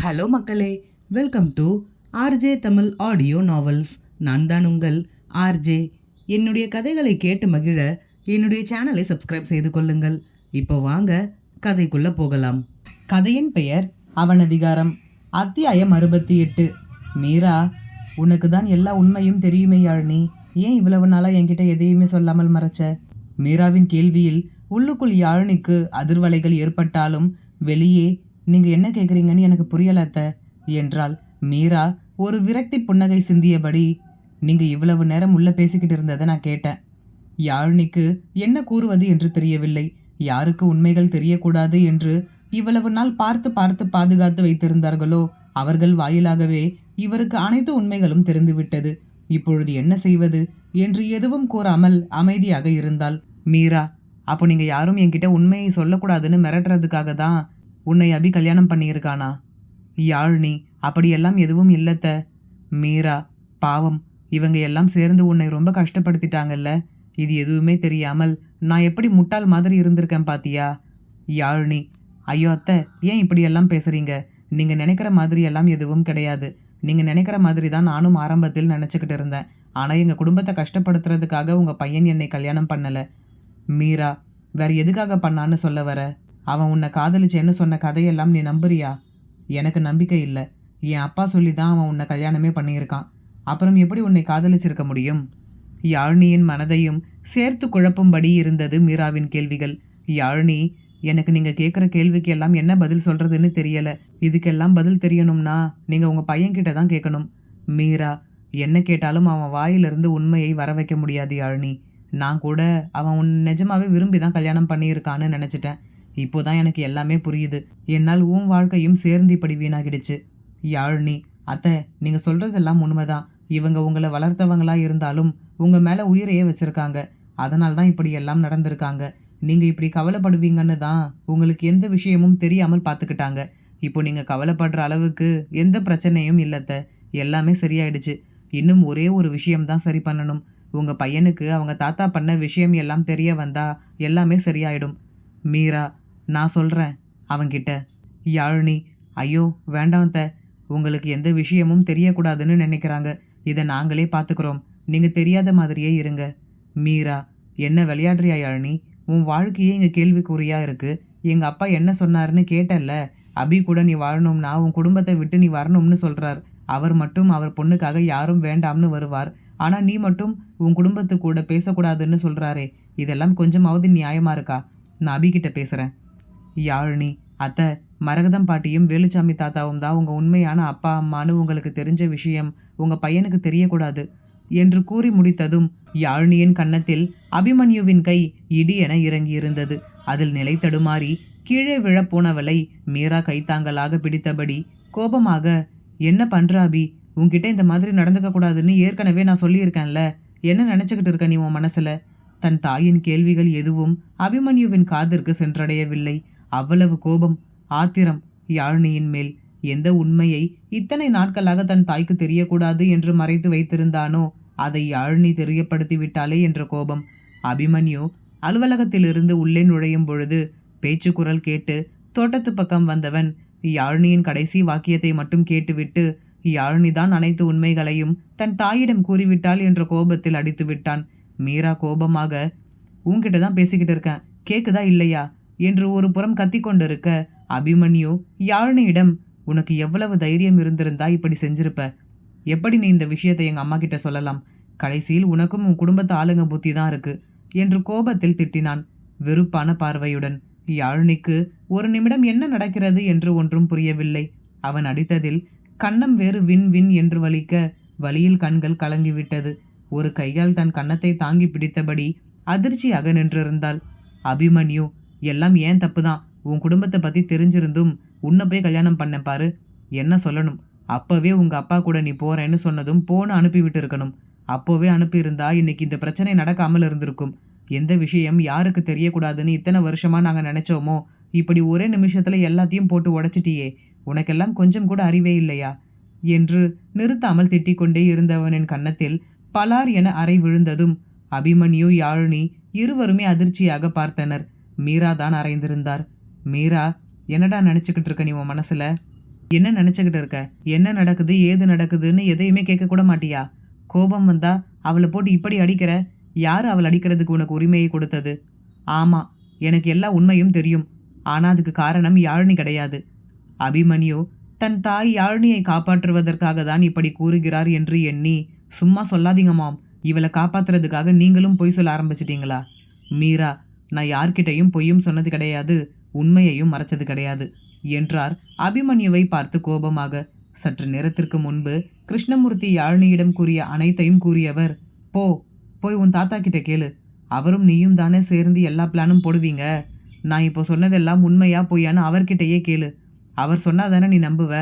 Hello மக்களே, welcome to RJ Tamil audio novels. நான் தான் உங்கள் ஆர்ஜே. என்னுடைய கதைகளை கேட்டு மகிழ என்னுடைய சேனலை சப்ஸ்கிரைப் செய்து கொள்ளுங்கள். இப்போ வாங்க கதைக்குள்ள போகலாம். கதையின் பெயர் அவனதிகாரம், அத்தியாயம் 68. மீரா, உனக்கு தான் எல்லா உண்மையும் தெரியுமே யாழ்னி, ஏன் இவ்வளவு நாளா என்கிட்ட எதையுமே சொல்லாமல் மறைச்ச? மீராவின் கேள்வியில் உள்ளுக்குள் யாழ்னிக்கு அதிர்வலைகள் ஏற்பட்டாலும் வெளியே நீங்க என்ன கேட்குறீங்கன்னு எனக்கு புரியல அத்த என்றாள். மீரா ஒரு விரக்தி புன்னகை சிந்தியபடி, நீங்க இவ்வளவு நேரம் உள்ள பேசிக்கிட்டு இருந்ததை நான் கேட்டேன். யாழ்னிக்கு என்ன கூறுவது என்று தெரியவில்லை. யாருக்கு உண்மைகள் தெரியக்கூடாது என்று இவ்வளவு நாள் பார்த்து பார்த்து பாதுகாத்து வைத்திருந்தார்களோ அவர்கள் வாயிலாகவே இவருக்கு அனைத்து உண்மைகளும் தெரிந்துவிட்டது. இப்பொழுது என்ன செய்வது என்று எதுவும் கூறாமல் அமைதியாக இருந்தாள். மீரா, அப்போ நீங்க யாரும் என்கிட்ட உண்மையை சொல்லக்கூடாதுன்னு மிரட்டுறதுக்காக தான் உன்னை அபி கல்யாணம் பண்ணியிருக்கானா? யாழ்னி, அப்படியெல்லாம் எதுவும் இல்லத்த. மீரா, பாவம், இவங்க எல்லாம் சேர்ந்து உன்னை ரொம்ப கஷ்டப்படுத்திட்டாங்கல்ல. இது எதுவுமே தெரியாமல் நான் எப்படி முட்டாள் மாதிரி இருந்திருக்கேன் பாத்தியா? யாழ்னி, ஐயோ அத்தை, ஏன் இப்படியெல்லாம் பேசுறீங்க? நீங்க நினைக்கிற மாதிரி எல்லாம் எதுவும் கிடையாது. நீங்க நினைக்கிற மாதிரி தான் நானும் ஆரம்பத்தில் நினச்சிக்கிட்டு இருந்தேன். ஆனால் எங்கள் குடும்பத்தை கஷ்டப்படுத்துறதுக்காக உங்கள் பையன் என்னை கல்யாணம் பண்ணலை. மீரா, வேற எதுக்காக பண்ணான்னு சொல்ல வர? அவன் உன்னை காதலிச்சேன்னு சொன்ன கதையெல்லாம் நீ நம்புறியா? எனக்கு நம்பிக்கை இல்லை. என் அப்பா சொல்லி தான் அவன் உன்னை கல்யாணமே பண்ணியிருக்கான். அப்புறம் எப்படி உன்னை காதலிச்சிருக்க முடியும்? யாழ்னியின் மனதையும் சேர்த்து குழப்பும்படி இருந்தது மீராவின் கேள்விகள். யாழ்னி, எனக்கு நீங்கள் கேட்குற கேள்விக்கு எல்லாம் என்ன பதில் சொல்கிறதுன்னு தெரியலை. இதுக்கெல்லாம் பதில் தெரியணும்னா நீங்கள் உங்கள் பையன்கிட்ட தான் கேட்கணும். மீரா, என்ன கேட்டாலும் அவன் வாயிலிருந்து உண்மையை வர வைக்க முடியாது யாழ்னி. நான் கூட அவன் உன் நிஜமாவே விரும்பி தான் கல்யாணம் பண்ணியிருக்கான்னு நினச்சிட்டேன். இப்போதான் எனக்கு எல்லாமே புரியுது. என்னால் உன் வாழ்க்கையும் சேர்ந்து இப்படி வீணாகிடுச்சு. யாழ்னி, அத்தை, நீங்கள் சொல்கிறதெல்லாம் உண்மைதான். இவங்க உங்களை வளர்த்தவங்களா இருந்தாலும் உங்கள் மேலே உயிரையே வச்சுருக்காங்க. அதனால தான் இப்படி எல்லாம் நடந்திருக்காங்க. நீங்கள் இப்படி கவலைப்படுவீங்கன்னு தான் உங்களுக்கு எந்த விஷயமும் தெரியாமல் பார்த்துக்கிட்டாங்க. இப்போ நீங்கள் கவலைப்படுற அளவுக்கு எந்த பிரச்சனையும் இல்லைத்த. எல்லாமே சரியாயிடுச்சு. இன்னும் ஒரே ஒரு விஷயம்தான் சரி பண்ணணும். உங்கள் பையனுக்கு அவங்க தாத்தா பண்ண விஷயம் எல்லாம் தெரிய வந்தா எல்லாமே சரியாயிடும். மீரா, நான் சொல்கிறேன் அவங்கிட்ட. யாழ்னி, ஐயோ வேண்டாம் த. உங்களுக்கு எந்த விஷயமும் தெரியக்கூடாதுன்னு நினைக்கிறாங்க. இதை நாங்களே பார்த்துக்குறோம். நீங்கள் தெரியாத மாதிரியே இருங்க. மீரா, என்ன விளையாடுறியா யாழ்னி? உன் வாழ்க்கையே இங்கே கேள்விக்குறியாக இருக்குது. எங்கள் அப்பா என்ன சொன்னாருன்னு கேட்டல்ல. அபி கூட நீ வாழணும்னா உன் குடும்பத்தை விட்டு நீ வரணும்னு சொல்கிறார். அவர் மட்டும் அவர் பொண்ணுக்காக யாரும் வேண்டாம்னு வருவார். ஆனால் நீ மட்டும் உன் குடும்பத்து கூட பேசக்கூடாதுன்னு சொல்கிறாரே, இதெல்லாம் கொஞ்சமாவது நியாயமாக இருக்கா? நான் அபிகிட்ட பேசுகிறேன். யாழ்னி, அத்தை, மரகதம் பாட்டியும் வேலுச்சாமி தாத்தாவும் தான் உங்கள் உண்மையான அப்பா அம்மானு உங்களுக்கு தெரிஞ்ச விஷயம் உங்கள் பையனுக்கு தெரியக்கூடாது என்று கூறி முடித்ததும் யாழ்னியின் கன்னத்தில் அபிமன்யுவின் கை இடி என இறங்கியிருந்தது. அதில் நிலை தடுமாறி கீழே விழப்போனவளை மீரா கைத்தாங்கலாக பிடித்தபடி கோபமாக, என்ன பண்ற அபி? உன்கிட்ட இந்த மாதிரி நடந்துக்க கூடாதுன்னு ஏற்கனவே நான் சொல்லியிருக்கேன்ல. என்ன நினச்சிக்கிட்டு இருக்க நீ உன் மனசுல? தன் தாயின் கேள்விகள் எதுவும் அபிமன்யுவின் காதிற்கு சென்றடையவில்லை. அவ்வளவு கோபம், ஆத்திரம் யாழ்னியின் மேல். எந்த உண்மையை இத்தனை நாட்களாக தன் தாய்க்கு தெரியக்கூடாது என்று மறைத்து வைத்திருந்தானோ அதை யாழ்னி தெரியப்படுத்தி விட்டாளே என்ற கோபம். அபிமன்யு அலுவலகத்திலிருந்து உள்ளே நுழையும் பொழுது பேச்சு குரல் கேட்டு தோட்டத்து பக்கம் வந்தவன் யாழ்னியின் கடைசி வாக்கியத்தை மட்டும் கேட்டுவிட்டு யாழ்னிதான் அனைத்து உண்மைகளையும் தன் தாயிடம் கூறிவிட்டாள் என்ற கோபத்தில் அடித்து விட்டான். மீரா கோபமாக, உன்கிட்ட தான் பேசிக்கிட்டு இருக்கேன், கேக்குதா இல்லையா என்று ஒரு புறம் கத்தி கொண்டிருக்க அபிமன்யு யாழ்னியிடம், உனக்கு எவ்வளவு தைரியம் இருந்திருந்தா இப்படி செஞ்சிருப்ப? எப்படி நீ இந்த விஷயத்தை எங்கள் அம்மா கிட்ட சொல்லலாம்? கடைசியில் உனக்கும் உன் குடும்பத்து ஆளுங்க புத்தி தான் இருக்கு என்று கோபத்தில் திட்டினான் வெறுப்பான பார்வையுடன். யாழ்னிக்கு ஒரு நிமிடம் என்ன நடக்கிறது என்று ஒன்றும் புரியவில்லை. அவன் அடித்ததில் கன்னம் வேறு வின் வின் என்று வலிக்க வலியில் கண்கள் கலங்கிவிட்டது. ஒரு கையால் தன் கன்னத்தை தாங்கி பிடித்தபடி அதிர்ச்சியாக நின்றிருந்தாள். அபிமன்யு, எல்லாம் ஏன் தப்பு தான். உன் குடும்பத்தை பற்றி தெரிஞ்சிருந்தும் உன்னை போய் கல்யாணம் பண்ண பாரு. என்ன சொல்லணும்? அப்போவே உங்கள் அப்பா கூட நீ போகிறேன்னு சொன்னதும் போன அனுப்பிவிட்டு இருக்கணும். அப்போவே அனுப்பியிருந்தா இன்னைக்கு இந்த பிரச்சனை நடக்காமல் இருந்திருக்கும். எந்த விஷயம் யாருக்கு தெரியக்கூடாதுன்னு இத்தனை வருஷமாக நாங்கள் நினச்சோமோ இப்படி ஒரே நிமிஷத்தில் எல்லாத்தையும் போட்டு உடைச்சிட்டியே. உனக்கெல்லாம் கொஞ்சம் கூட அறிவே இல்லையா என்று நிறுத்தாமல் திட்டிக்கொண்டே இருந்தவனின் கன்னத்தில் பலார் என அறை விழுந்ததும் அபிமன்யு யாழ்னி இருவருமே அதிர்ச்சியாக பார்த்தனர். மீரா தான் அறைந்திருந்தார். மீரா, என்னடா நினச்சிக்கிட்டு இருக்க நீ உன் மனசில்? என்ன நினச்சிக்கிட்டு இருக்க? என்ன நடக்குது ஏது நடக்குதுன்னு எதையுமே கேட்க கூட மாட்டியா? கோபம் வந்தா அவளை போட்டு இப்படி அடிக்கிற? யார் அவள் அடிக்கிறதுக்கு உனக்கு உரிமையை கொடுத்தது? ஆமா, எனக்கு எல்லா உண்மையும் தெரியும். ஆனா அதுக்கு காரணம் யாழினி கிடையாது. அபிமன்யு தன் தாய் யாழினியை காப்பாற்றுவதற்காக தான் இப்படி கூறுகிறார் என்று எண்ணி, சும்மா சொல்லாதீங்க மாம். இவளை காப்பாத்துறதுக்காக நீங்களும் பொய் சொல்ல ஆரம்பிச்சிட்டீங்களா? மீரா, நான் யார்கிட்டையும் பொய்யும் சொன்னது கிடையாது, உண்மையையும் மறைச்சது கிடையாது என்றார் அபிமன்யுவை பார்த்து கோபமாக. சற்று நேரத்திற்கு முன்பு கிருஷ்ணமூர்த்தி யாழினியிடம் கூறிய அனைத்தையும் கூறியவர், போ போய் உன் தாத்தா கிட்ட கேளு. அவரும் நீயும் தானே சேர்ந்து எல்லா பிளானும் போடுவீங்க. நான் இப்போ சொன்னதெல்லாம் உண்மையா பொய்யான்னு அவர்கிட்டயே கேளு. அவர் சொன்னாதானே நீ நம்புவ.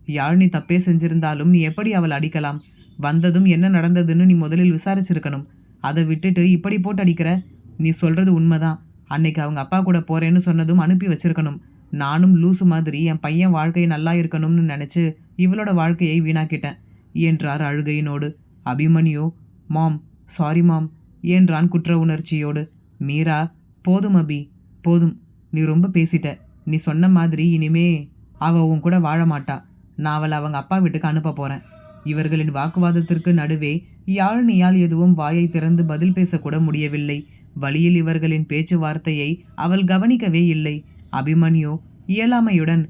யாழினி தப்பே செஞ்சிருந்தாலும் நீ எப்படி அவளை அடிக்கலாம்? வந்ததும் என்ன நடந்ததுன்னு நீ முதலில் விசாரிச்சிருக்கணும். அதை விட்டுட்டு இப்படி போட்டு அடிக்கிற? நீ சொல்றது உண்மைதான். அன்னைக்கு அவங்க அப்பா கூட போறேன்னு சொன்னதும் அனுப்பி வச்சிருக்கணும். நானும் லூசு மாதிரி என் பையன் வாழ்க்கை நல்லா இருக்கணும்னு நினைச்சு இவளோட வாழ்க்கையை வீணாக்கிட்டேன் என்றார் அழுகையினோடு. அபிமன்யு, மாம் சாரி மாம் என்றான் குற்ற உணர்ச்சியோடு. மீரா, போதும் அபி, போதும். நீ ரொம்ப பேசிட்ட. நீ சொன்ன மாதிரி இனிமே அவ உன் கூட வாழ மாட்டா. நான் அவளை அவங்க அப்பா வீட்டுக்கு அனுப்ப போறேன். இவர்களின் வாக்குவாதத்திற்கு நடுவே யாழினியால் எதுவும் வாயை திறந்து பதில் பேசக்கூட முடியவில்லை. வழியில் இவர்களின் பேச்சுவார்த்தையை அவள் கவனிக்கவே இல்லை. அபிமன்யு இயலாமையுடன்,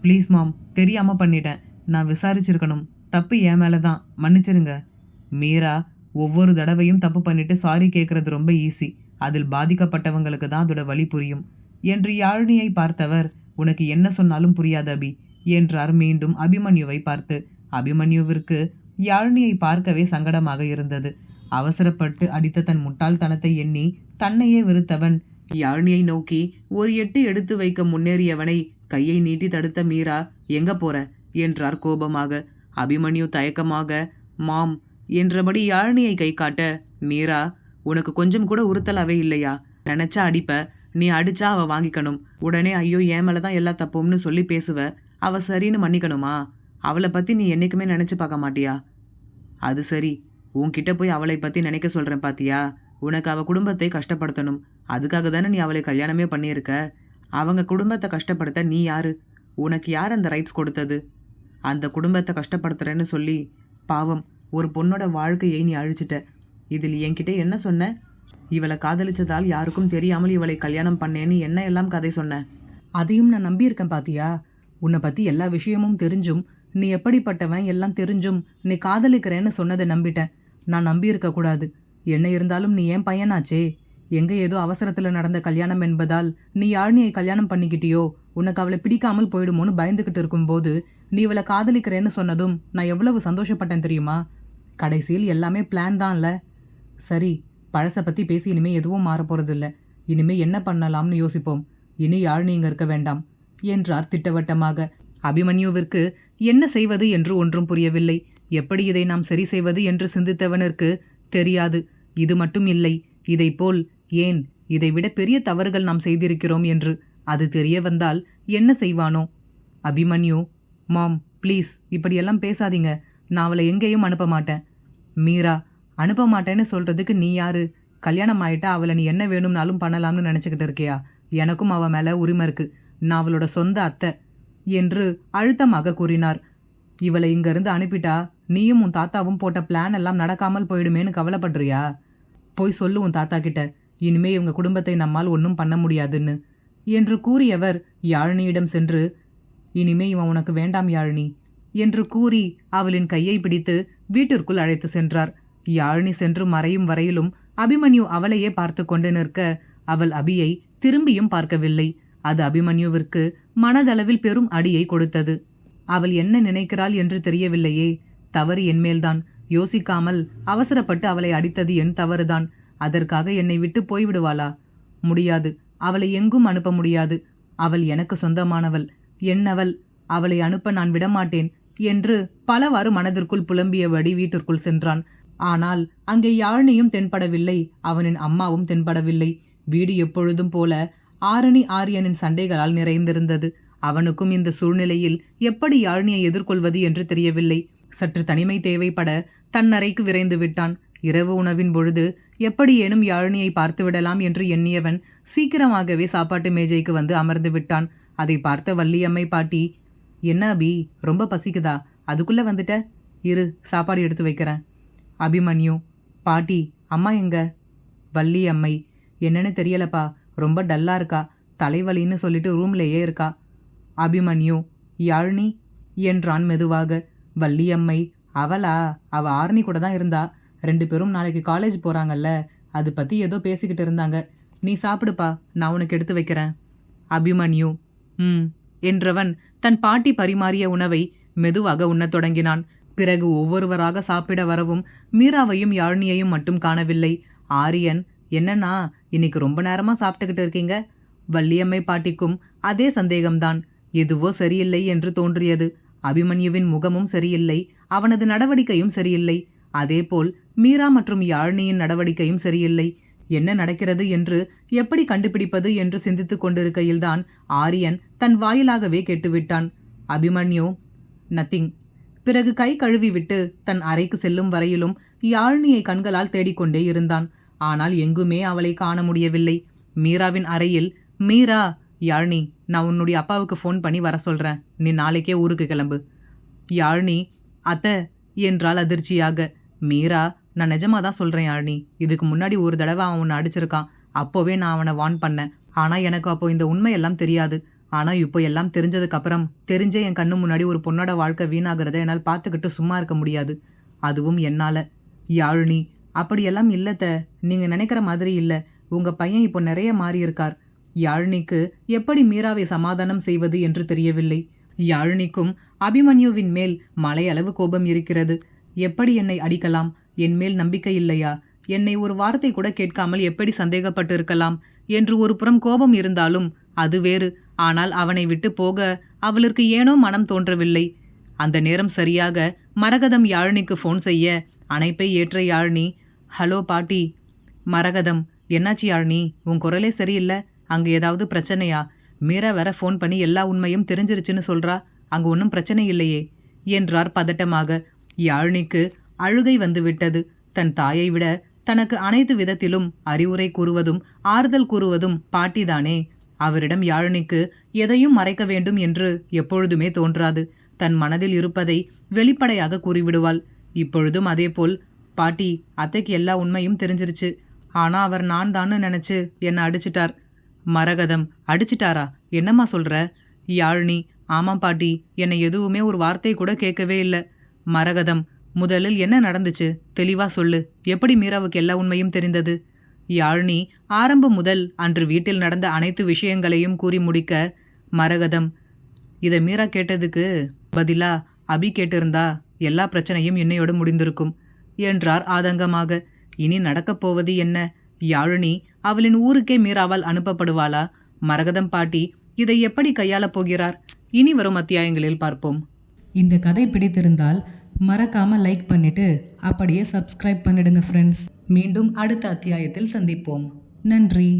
ப்ளீஸ் மாம், தெரியாம பண்ணிட்டேன். நான் விசாரிச்சிருக்கணும். தப்பு என் மேல தான், மன்னிச்சிருங்க. மீரா, ஒவ்வொரு தடவையும் தப்பு பண்ணிட்டு சாரி கேட்கறது ரொம்ப ஈஸி. அதில் பாதிக்கப்பட்டவங்களுக்கு தான் அதோட வழி புரியும் என்று யாழினியை பார்த்தவர், உனக்கு என்ன சொன்னாலும் புரியாது அபி என்றார் மீண்டும் அபிமன்யுவை பார்த்து. அபிமன்யுவிற்கு யாழினியை பார்க்கவே சங்கடமாக இருந்தது. அவசரப்பட்டு அடித்த தன் முட்டாள்தனத்தை எண்ணி தன்னையே வெறுத்தவன் யாழினியை நோக்கி ஒரு எட்டு எடுத்து வைக்க முன்னேறியவனை கையை நீட்டி தடுத்த மீரா, எங்க போற என்றார் கோபமாக. அபிமன்யு தயக்கமாக மாம் என்றபடி யாழினியை கை காட்ட, மீரா, உனக்கு கொஞ்சம் கூட உறுத்தலாவே இல்லையா? நினைச்சா அடிப்ப, நீ அடிச்சா அவ வாங்கிக்கணும். உடனே ஐயோ என் மேலதான் எல்லா தப்பும்னு சொல்லி பேசுவ. அவ சரின்னு மன்னிக்கணுமா? அவளை பத்தி நீ என்னைக்குமே நினைச்சு பார்க்க மாட்டியா? அது சரி, உன்கிட்ட போய் அவளை பத்தி நினைக்க சொல்றேன் பாத்தியா? உனக்கு அவ குடும்பத்தை கஷ்டப்படுத்தணும். அதுக்காக தானே நீ அவளை கல்யாணமே பண்ணியிருக்க. அவங்க குடும்பத்தை கஷ்டப்படுத்த நீ யாரு? உனக்கு யார் அந்த ரைட்ஸ் கொடுத்தது? அந்த குடும்பத்தை கஷ்டப்படுத்துறேன்னு சொல்லி பாவம் ஒரு பொண்ணோட வாழ்க்கையை நீ அழிச்சிட்ட. இதில் என்கிட்ட என்ன சொன்ன? இவளை காதலிச்சதால் யாருக்கும் தெரியாமல் இவளை கல்யாணம் பண்ணேன்னு என்ன எல்லாம் கதை சொன்ன. அதையும் நான் நம்பியிருக்கேன் பாத்தியா? உன்னை பற்றி எல்லா விஷயமும் தெரிஞ்சும், நீ எப்படிப்பட்டவன் எல்லாம் தெரிஞ்சும் நீ காதலிக்கிறேன்னு சொன்னதை நம்பிட்டேன். நான் நம்பியிருக்கக்கூடாது. என்ன இருந்தாலும் நீ ஏன் பையனாச்சே. எங்கே ஏதோ அவசரத்தில் நடந்த கல்யாணம் என்பதால் நீ யாழினியை கல்யாணம் பண்ணிக்கிட்டியோ, உனக்கு அவளை பிடிக்காமல் போயிடுமோன்னு பயந்துக்கிட்டு இருக்கும்போது நீ இவளை காதலிக்கிறேன்னு சொன்னதும் நான் எவ்வளவு சந்தோஷப்பட்டேன் தெரியுமா? கடைசியில் எல்லாமே பிளான் தான்ல. சரி, பழசை பற்றி பேசி இனிமே எதுவும் மாறப்போறதில்ல. இனிமே என்ன பண்ணலாம்னு யோசிப்போம். இனி யாழினி இங்கே இருக்க வேண்டாம் என்றார் திட்டவட்டமாக. அபிமன்யுவிற்கு என்ன செய்வது என்று ஒன்றும் புரியவில்லை. எப்படி இதை நாம் சரி செய்வது என்று சிந்தித்தவனுக்கு தெரியாது. இது மட்டும் இல்லை, இதைப்போல் ஏன் இதைவிட பெரிய தவறுகள் நாம் செய்திருக்கிறோம் என்று அது தெரிய வந்தால் என்ன செய்வானோ? அபிமன்யு, மாம் ப்ளீஸ் இப்படியெல்லாம் பேசாதீங்க. நான் அவளை எங்கேயும் அனுப்ப மாட்டேன். மீரா, அனுப்ப மாட்டேன்னு சொல்கிறதுக்கு நீ யாரு? கல்யாணம் ஆயிட்டா அவளை நீ என்ன வேணும்னாலும் பண்ணலாம்னு நினச்சிக்கிட்டு இருக்கியா? எனக்கும் அவள் மேலே உரிமை இருக்குது. நான் அவளோட சொந்த அத்தை என்று அழுத்தமாக கூறினார். இவளை இங்கேருந்து அனுப்பிட்டா நீயும் உன் தாத்தாவும் போட்ட பிளான் எல்லாம் நடக்காமல் போயிடுமேன்னு கவலைப்படுறியா? போய் சொல்லு உன் தாத்தா கிட்ட, இனிமே இவங்க குடும்பத்தை நம்மால் ஒன்றும் பண்ண முடியாதுன்னு என்று கூறியவர் யாழினியிடம் சென்று, இனிமே இவன் உனக்கு வேண்டாம் யாழினி என்று கூறி அவளின் கையை பிடித்து வீட்டிற்குள் அழைத்து சென்றார். யாழினி சென்று மறையும் வரையிலும் அபிமன்யு அவளையே பார்த்து கொண்டு நிற்க அவள் அபியை திரும்பியும் பார்க்கவில்லை. அது அபிமன்யுவிற்கு மனதளவில் பெரும் அடியை கொடுத்தது. அவள் என்ன நினைக்கிறாள் என்று தெரியவில்லையே. தவறு என்மேல்தான். யோசிக்காமல் அவசரப்பட்டு அவளை அடித்தது என் தவறுதான். அதற்காக என்னை விட்டு போய்விடுவாளா? முடியாது. அவளை எங்கும் அனுப்ப முடியாது. அவள் எனக்கு சொந்தமானவள், என்னவள். அவளை அனுப்ப நான் விடமாட்டேன் என்று பலவாறு மனதிற்குள் புலம்பியபடி வீட்டிற்குள் சென்றான். ஆனால் அங்கே யாழினியும் தென்படவில்லை, அவனின் அம்மாவும் தென்படவில்லை. வீடு எப்பொழுதும் போல ஆரணி ஆரியனின் சண்டைகளால் நிறைந்திருந்தது. அவனுக்கும் இந்த சூழ்நிலையில் எப்படி யாழினியை எதிர்கொள்வது என்று தெரியவில்லை. சற்று தனிமை தேவைப்பட தன்னறைக்கு விரைந்து விட்டான். இரவு உணவின் பொழுது எப்படியேனும் யாழினியை பார்த்துவிடலாம் என்று எண்ணியவன் சீக்கிரமாகவே சாப்பாட்டு மேஜைக்கு வந்து அமர்ந்து விட்டான். அதை பார்த்த வள்ளியம்மை பாட்டி, என்ன அபி, ரொம்ப பசிக்குதா? அதுக்குள்ளே வந்துட்ட? இரு, சாப்பாடு எடுத்து வைக்கிறேன். அபிமன்யு, பாட்டி, அம்மா எங்க? வள்ளி அம்மை, என்னன்னு தெரியலப்பா, ரொம்ப டல்லாக இருக்கா, தலைவலின்னு சொல்லிட்டு ரூம்லேயே இருக்கா. அபிமன்யு, யாழ்னி என்றான் மெதுவாக. வள்ளியம்மை, அவளா? அவ ஆர்னி கூட தான் இருந்தா. 2 பேரும் நாளைக்கு காலேஜ் போகிறாங்கல்ல, அது பற்றி ஏதோ பேசிக்கிட்டு இருந்தாங்க. நீ சாப்பிடுப்பா, நான் உனக்கு எடுத்து வைக்கிறேன். அபிமன்யு, ம் என்றவன் தன் பாட்டி பரிமாறிய உணவை மெதுவாக உண்ணத் தொடங்கினான். பிறகு ஒவ்வொருவராக சாப்பிட வரவும் மீராவையும் யாழ்னியையும் மட்டும் காணவில்லை. ஆரியன், என்னன்னா இன்னைக்கு ரொம்ப நேரமாக சாப்பிட்டுக்கிட்டு இருக்கீங்க? வள்ளியம்மை பாட்டிக்கும் அதே சந்தேகம்தான். எதுவோ சரியில்லை என்று தோன்றியது. அபிமன்யுவின் முகமும் சரியில்லை, அவனது நடவடிக்கையும் சரியில்லை. அதேபோல் மீரா மற்றும் யாழ்னியின் நடவடிக்கையும் சரியில்லை. என்ன நடக்கிறது என்று எப்படி கண்டுபிடிப்பது என்று சிந்தித்துக் கொண்டிருக்கையில்தான் ஆரியன் தன் வாயிலாகவே கேட்டுவிட்டான். அபிமன்யு, நத்திங். பிறகு கை கழுவி விட்டு தன் அறைக்கு செல்லும் வரையிலும் யாழ்னியை கண்களால் தேடிக்கொண்டே இருந்தான். ஆனால் எங்குமே அவளை காண முடியவில்லை. மீராவின் அறையில், மீரா, யாழ்னி, நான் உன்னுடைய அப்பாவுக்கு ஃபோன் பண்ணி வர சொல்கிறேன், நீ நாளைக்கே ஊருக்கு கிளம்பு. யாழ்னி, அத்தை என்றால் அதிர்ச்சியாக. மீரா, நான் நிஜமாக தான் சொல்கிறேன் யாழ்னி, இதுக்கு முன்னாடி ஒரு தடவை அவன் உன்னை அடிச்சிருக்கான். அப்போவே நான் அவனை வார்ன் பண்ணேன். ஆனால் எனக்கு அப்போ இந்த உண்மையெல்லாம் தெரியாது. ஆனால் இப்போ எல்லாம் தெரிஞ்சதுக்கப்புறம், தெரிஞ்சே என் கண்ணு முன்னாடி ஒரு பொண்ணோட வாழ்க்கை வீணாகிறத என்னால் பார்த்துக்கிட்டு சும்மா இருக்க முடியாது, அதுவும் என்னால். யாழ்னி, அப்படியெல்லாம் இல்லைத்த, நீங்கள் நினைக்கிற மாதிரி இல்லை. உங்கள் பையன் இப்போ நிறைய மாறியிருக்கார். யாழ்னிக்கு எப்படி மீராவை சமாதானம் செய்வது என்று தெரியவில்லை. யாழ்னிக்கும் அபிமன்யுவின் மேல் மலையளவு கோபம் இருக்கிறது. எப்படி என்னை அடிக்கலாம்? என் மேல் நம்பிக்கை இல்லையா? என்னை ஒரு வார்த்தை கூட கேட்காமல் எப்படி சந்தேகப்பட்டிருக்கலாம் என்று ஒரு புறம் கோபம் இருந்தாலும் அது வேறு. ஆனால் அவனை விட்டு போக அவளுக்கு ஏனோ மனம் தோன்றவில்லை. அந்த நேரம் சரியாக மரகதம் யாழ்னிக்கு ஃபோன் செய்ய அணைப்பை ஏற்ற யாழ்னி, ஹலோ பாட்டி. மரகதம், என்னாச்சு யாழ்னி, உன் குரலே சரியில்லை, அங்கே ஏதாவது பிரச்சனையா? மீரா வேற ஃபோன் பண்ணி எல்லா உண்மையும் தெரிஞ்சிருச்சுன்னு சொல்றா. அங்கே ஒன்றும் பிரச்சனை இல்லையே என்றார் பதட்டமாக. யாழ்னிக்கு அழுகை வந்துவிட்டது. தன் தாயை விட தனக்கு அனைத்து விதத்திலும் அறிவுரை கூறுவதும் ஆறுதல் கூறுவதும் பாட்டிதானே. அவரிடம் யாழ்னிக்கு எதையும் மறைக்க வேண்டும் என்று எப்பொழுதுமே தோன்றாது. தன் மனதில் இருப்பதை வெளிப்படையாக கூறிவிடுவாள். இப்பொழுதும் அதேபோல், பாட்டி, அத்தைக்கு எல்லா உண்மையும் தெரிஞ்சிருச்சு. ஆனால் அவர் நான் தான்னு நினச்சி என்னை அடிச்சிட்டார். மரகதம், அடிச்சிட்டாரா? என்னம்மா சொல்கிற? யாழ்னி, ஆமாம் பாட்டி, என்னை எதுவுமே ஒரு வார்த்தை கூட கேட்கவே இல்லை. மரகதம், முதலில் என்ன நடந்துச்சு? தெளிவா சொல்லு. எப்படி மீராவுக்கு எல்லா உண்மையும் தெரிந்தது? யாழ்னி ஆரம்பம் முதல் அன்று வீட்டில் நடந்த அனைத்து விஷயங்களையும் கூறி முடிக்க, மரகதம், இதை மீரா கேட்டதுக்கு பதிலா அபி கேட்டிருந்தா எல்லா பிரச்சனையும் என்னையோடு முடிந்திருக்கும் என்றார் ஆதங்கமாக. இனி நடக்கப் போவது என்ன? யாழ்னி அவளின் ஊருக்கே மீராவால் அனுப்பப்படுவாளா? மரகதம் பாட்டி இதை எப்படி கையாளப் போகிறார்? இனி வரும் அத்தியாயங்களில் பார்ப்போம். இந்த கதை பிடித்திருந்தால் மறக்காம லைக் பண்ணிட்டு அப்படியே சப்ஸ்கிரைப் பண்ணிடுங்க ஃப்ரெண்ட்ஸ். மீண்டும் அடுத்த அத்தியாயத்தில் சந்திப்போம். நன்றி.